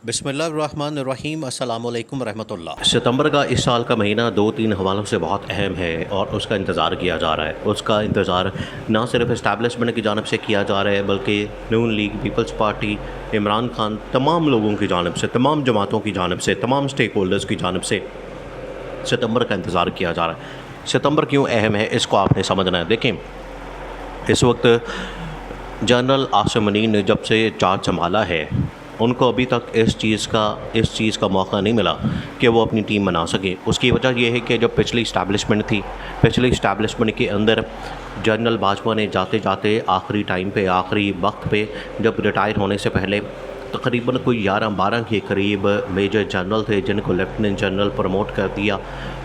बिस्मिल्लाहिर्रहमानिर्रहीम अस्सलामुअलैकुम रहमतुल्लाह। सितंबर का इस साल का महीना दो तीन हवालों से बहुत अहम है और उसका इंतज़ार किया जा रहा है। उसका इंतज़ार ना सिर्फ इस्टेब्लिशमेंट की जानब से किया जा रहा है बल्कि Noon League, People's Party, Imran Khan, तमाम लोगों की जानब से, तमाम जमातों की जानब से, तमाम स्टेक होल्डर्स की जानब से सितंबर का इंतज़ार किया जा रहा है। सितंबर क्यों अहम है इसको आपने समझना है। देखें, इस वक्त जनरल आसिम मुनीर ने जब से चार्ज संभाला है उनको अभी तक इस चीज़ का मौका नहीं मिला कि वो अपनी टीम बना सके। उसकी वजह यह है कि जब पिछली इस्टेब्लिशमेंट थी, पिछली इस्टेब्लिशमेंट के अंदर जनरल बाजवा ने जाते जाते आखिरी टाइम पे, आखिरी वक्त पे, जब रिटायर होने से पहले तकरीबन कोई 11-12 के करीब मेजर जनरल थे जिनको लेफ्टिनेंट जनरल प्रमोट कर दिया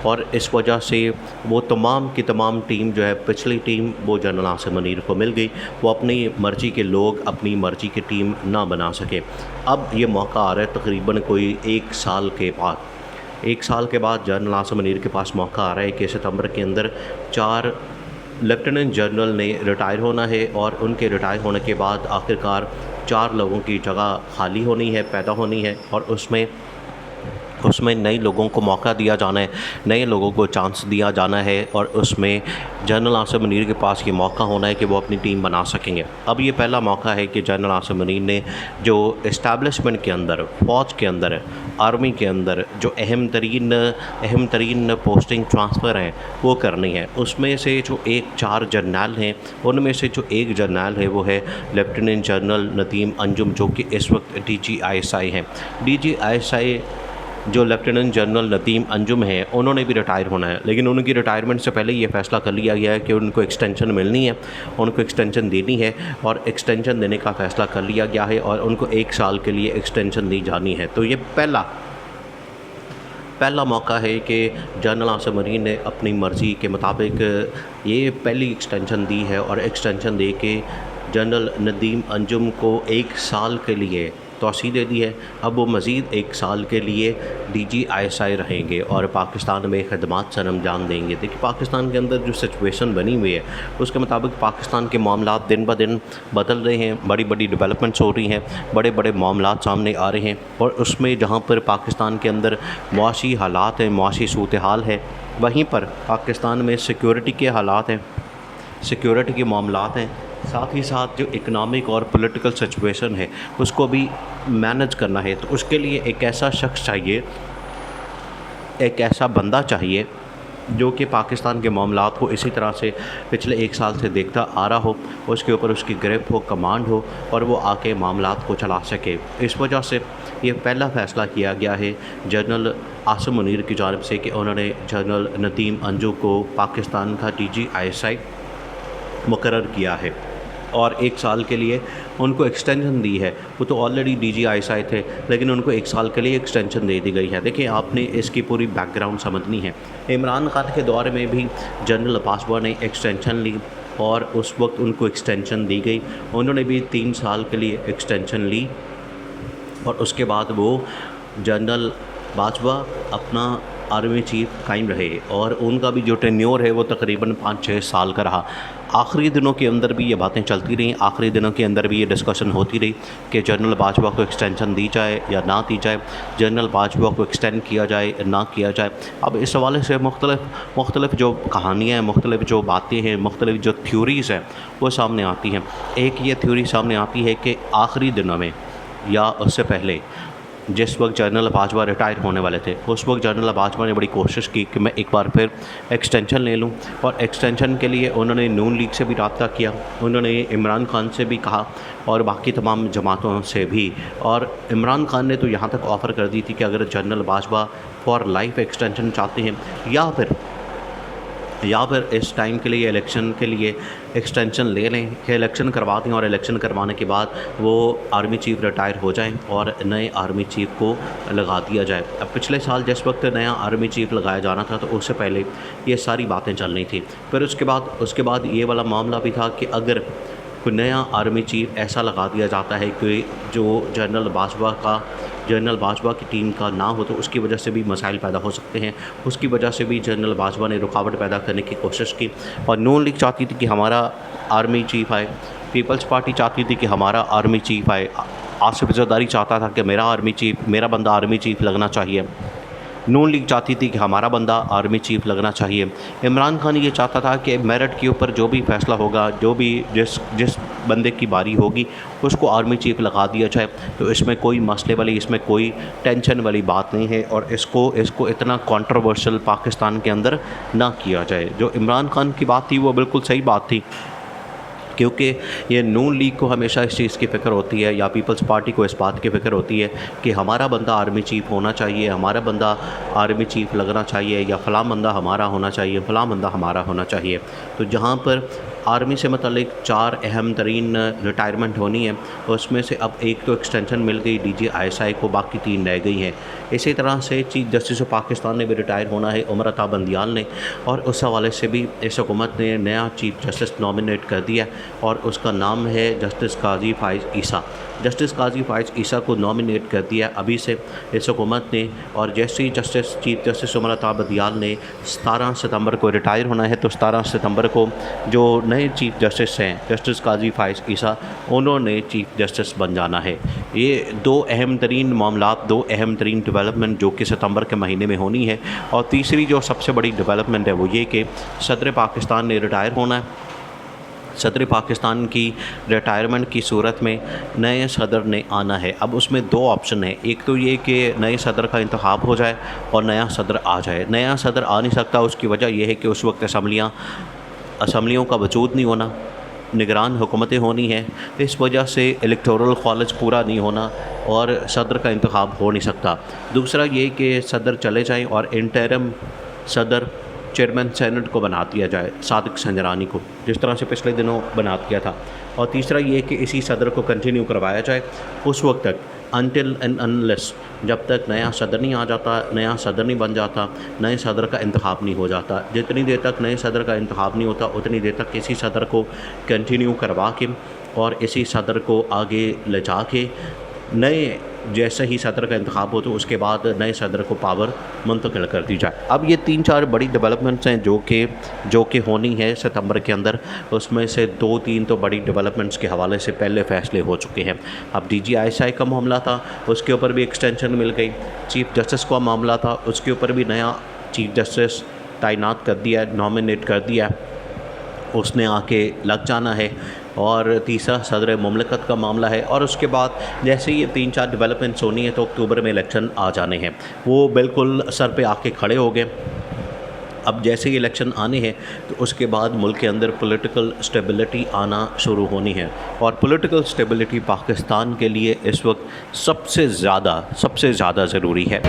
और इस वजह से वो तमाम की तमाम टीम जो है, पिछली टीम वो जनरल आसिम मुनीर को मिल गई। वो अपनी मर्ज़ी के लोग अपनी मर्ज़ी की टीम ना बना सके। अब ये मौका आ रहा है तकरीबन कोई एक साल के बाद जनरल आसिम मुनीर के पास मौका आ रहा है कि सितंबर के अंदर 4 लेफ्टिनेंट जनरल ने रिटायर होना है और उनके रिटायर होने के बाद आखिरकार 4 लोगों की जगह खाली होनी है, पैदा होनी है और उसमें नए लोगों को मौका दिया जाना है, नए लोगों को चांस दिया जाना है और उसमें जनरल आसिम मुनीर के पास ये मौका होना है कि वो अपनी टीम बना सकेंगे। अब ये पहला मौका है कि जनरल आसिम मुनीर ने जो इस्टेब्लिशमेंट के अंदर, फ़ौज के अंदर, आर्मी के अंदर जो अहम तरीन पोस्टिंग ट्रांसफ़र हैं वो करनी है। उसमें से जो 4 जर्नल हैं उनमें से जो एक जर्नल है वो है लेफ्टिनेंट जनरल नदीम अंजुम, जो कि इस वक्त DGISI हैं। DGISI जो लेफ्टिनेंट जनरल नदीम अंजुम है उन्होंने भी रिटायर होना है, लेकिन उनकी रिटायरमेंट से पहले ये फ़ैसला कर लिया गया है कि उनको एक्सटेंशन मिलनी है, उनको एक्सटेंशन देनी है और एक्सटेंशन देने का फ़ैसला कर लिया गया है और उनको 1 साल के लिए एक्सटेंशन दी जानी है। तो ये पहला मौका है कि जनरल आसिम मुनीर ने अपनी मर्ज़ी के मुताबिक ये पहली एक्सटेंशन दी है और एक्सटेंशन दे के जनरल नदीम अंजुम को 1 साल के लिए तौसीह दे दी है। अब वो मज़ीद 1 साल के लिए DGISI रहेंगे और पाकिस्तान में खदमात सर अंजाम देंगे। देखिए, पाकिस्तान के अंदर जो सिचुएशन बनी हुई है उसके मुताबिक पाकिस्तान के मामलात दिन ब दिन बदल रहे हैं, बड़ी बड़ी डेवलपमेंट्स हो रही हैं, बड़े बड़े मामलात सामने आ रहे हैं और उसमें जहाँ पर पाकिस्तान के अंदर मुआशी हालात हैं, मुआशी सूरत हाल है, वहीं पर पाकिस्तान में सिक्योरिटी के हालात हैं, सिक्योरिटी के मामलात हैं, साथ ही साथ जो इकनॉमिक और पॉलिटिकल सिचुएशन है उसको भी मैनेज करना है। तो उसके लिए एक ऐसा शख्स चाहिए, एक ऐसा बंदा चाहिए जो कि पाकिस्तान के मामलात को इसी तरह से पिछले 1 साल से देखता आ रहा हो, उसके ऊपर उसकी ग्रिप हो, कमांड हो और वो आके मामलात को चला सके। इस वजह से ये पहला फ़ैसला किया गया है जनरल आसिम मुनीर की जानिब से कि उन्होंने जनरल नदीम अंजुम को पाकिस्तान का DGISI मुकर्रर किया है और 1 साल के लिए उनको एक्सटेंशन दी है। वो तो ऑलरेडी DGISI थे लेकिन उनको 1 साल के लिए एक्सटेंशन दे दी गई है। देखिए, आपने इसकी पूरी बैकग्राउंड समझनी है। इमरान खान के दौर में भी जनरल बाजवा ने एक्सटेंशन ली और उस वक्त उनको एक्सटेंशन दी गई, उन्होंने भी 3 साल के लिए एक्सटेंशन ली और उसके बाद वो जनरल बाजवा अपना आर्मी चीफ कायम रहे और उनका भी जो टेन्योर है वो तकरीबन 5-6 साल का रहा। आखिरी दिनों के अंदर भी ये बातें चलती रहीं, आखिरी दिनों के अंदर भी ये डिस्कशन होती रही कि जनरल बाजवा को एक्सटेंशन दी जाए या ना दी जाए, जनरल बाजवा को एक्सटेंड किया जाए या ना किया जाए। अब इस हवाले से मुख्तलिफ जो कहानियाँ हैं, मुख्तलिफ जो बातें हैं, मुख्तलिफ जो थ्योरीज़ हैं वो सामने आती हैं। एक ये थ्योरी सामने आती है कि आखिरी दिनों में या उससे पहले जिस वक्त जनरल बाजवा रिटायर होने वाले थे उस वक्त जनरल बाजवा ने बड़ी कोशिश की कि मैं एक बार फिर एक्सटेंशन ले लूं और एक्सटेंशन के लिए उन्होंने नून लीग से भी रब्ता किया, उन्होंने इमरान खान से भी कहा और बाकी तमाम जमातों से भी। और इमरान खान ने तो यहाँ तक ऑफ़र कर दी थी कि अगर general Bajwa for life extension चाहते हैं या फिर इस टाइम के लिए, इलेक्शन के लिए एक्सटेंशन ले लें कि इलेक्शन करवा दें और इलेक्शन करवाने के बाद वो आर्मी चीफ़ रिटायर हो जाएं और नए आर्मी चीफ़ को लगा दिया जाए। अब पिछले साल जिस वक्त नया आर्मी चीफ़ लगाया जाना था तो उससे पहले ये सारी बातें चल रही थी। फिर उसके बाद ये वाला मामला भी था कि अगर कोई नया आर्मी चीफ़ ऐसा लगा दिया जाता है कि जो जनरल बाजवा की टीम का ना हो तो उसकी वजह से भी मसाइल पैदा हो सकते हैं। उसकी वजह से भी जनरल बाजवा ने रुकावट पैदा करने की कोशिश की और नून लीग चाहती थी कि हमारा आर्मी चीफ़ आए, पीपल्स पार्टी चाहती थी कि हमारा आर्मी चीफ़ आए, आसिफ जरदारी चाहता था कि मेरा बंदा आर्मी चीफ़ लगना चाहिए। नून लीग चाहती थी कि हमारा बंदा आर्मी चीफ़ लगना चाहिए। इमरान खान ये चाहता था कि मेरिट के ऊपर जो भी फ़ैसला होगा, जो भी जिस बंदे की बारी होगी उसको आर्मी चीफ़ लगा दिया जाए। तो इसमें कोई मसले वाली, इसमें कोई टेंशन वाली बात नहीं है और इसको इतना कंट्रोवर्शियल पाकिस्तान के अंदर ना किया जाए। जो इमरान खान की बात थी वो बिल्कुल सही बात थी, क्योंकि ये नून लीग को हमेशा इस चीज़ की फ़िक्र होती है या पीपल्स पार्टी को इस बात की फ़िक्र होती है कि हमारा बंदा आर्मी चीफ़ होना चाहिए, हमारा बंदा आर्मी चीफ़ लगना चाहिए, या फ़लाँ बंदा हमारा होना चाहिए, फ़लाँ बंदा हमारा होना चाहिए। तो जहाँ पर आर्मी से मतलब 4 अहम तरीन रिटायरमेंट होनी है, उसमें से अब एक तो एक्सटेंशन मिल गई DGISI को, बाकी 3 रह गई हैं। इसी तरह से चीफ जस्टिस ऑफ पाकिस्तान ने भी रिटायर होना है, उमर अता बंदियाल ने, और उस हवाले से भी इस हुकूमत ने नया चीफ जस्टिस नॉमिनेट कर दिया और उसका नाम है जस्टिस काजी फ़ाइज़ ईसा। जस्टिस काजी फ़ाइज़ ईसा को नॉमिनेट कर दिया अभी से इस हुकूमत ने। और जैसे ही चीफ जस्टिस उमर अता बंदियाल ने 17 सितंबर को रिटायर होना है, तो 17 सितंबर को जो नए चीफ जस्टिस हैं जस्टिस काजी फ़ाइज़ ईसा, उन्होंने चीफ जस्टिस बन जाना है। ये 2 अहम तरीन मामलात, 2 अहम तरीन डेवलपमेंट जो कि सितंबर के महीने में होनी है। और तीसरी जो सबसे बड़ी डेवलपमेंट है वो ये कि सदर पाकिस्तान ने रिटायर होना है। सदर पाकिस्तान की रिटायरमेंट की सूरत में नए सदर ने आना है। अब उसमें 2 ऑप्शन है, एक तो ये कि नए सदर का इंतखाब हो जाए और नया सदर आ जाए। नया सदर आ नहीं सकता, उसकी वजह यह है कि उस वक्त असम्बलियों का वजूद नहीं होना, निगरान हुकूमतें होनी है, इस वजह से इलेक्टोरल कॉलेज पूरा नहीं होना और सदर का इंतखाब हो नहीं सकता। दूसरा ये कि सदर चले जाएं और इंटरिम सदर चेयरमैन सेनेट को बना दिया जाए, सादिक संजरानी को, जिस तरह से पिछले दिनों बना दिया था। और तीसरा ये कि इसी सदर को कंटिन्यू करवाया जाए उस वक्त तक, अनटिल एंड अनलेस, जब तक नया सदर नहीं आ जाता, नया सदर नहीं बन जाता, नए सदर का इंतखाब नहीं हो जाता। जितनी देर तक नए सदर का इंतखाब नहीं होता उतनी देर तक इसी सदर को कंटिन्यू करवा के और इसी सदर को आगे ले जा के नए जैसे ही सदर का इंतखाब हो तो उसके बाद नए सदर को पावर मुंतकिल कर दी जाए। अब ये 3-4 बड़ी डेवलपमेंट्स हैं जो कि होनी है सितंबर के अंदर। उसमें से 2-3 तो बड़ी डेवलपमेंट्स के हवाले से पहले फ़ैसले हो चुके हैं। अब DGISI का मामला था, उसके ऊपर भी एक्सटेंशन मिल गई। चीफ जस्टिस का मामला था, उसके ऊपर भी नया चीफ जस्टिस तैनात कर दिया, नॉमिनेट कर दिया, उसने आके लग जाना है। और तीसरा सदर मुमलिकत का मामला है। और उसके बाद जैसे ये 3-4 डेवलपमेंट्स होनी है तो अक्टूबर में इलेक्शन आ जाने हैं, वो बिल्कुल सर पे आके खड़े हो गए। अब जैसे ही इलेक्शन आने हैं तो उसके बाद मुल्क के अंदर पॉलिटिकल स्टेबिलिटी आना शुरू होनी है। और पॉलिटिकल स्टेबिलिटी पाकिस्तान के लिए इस वक्त सबसे ज़्यादा ज़रूरी है।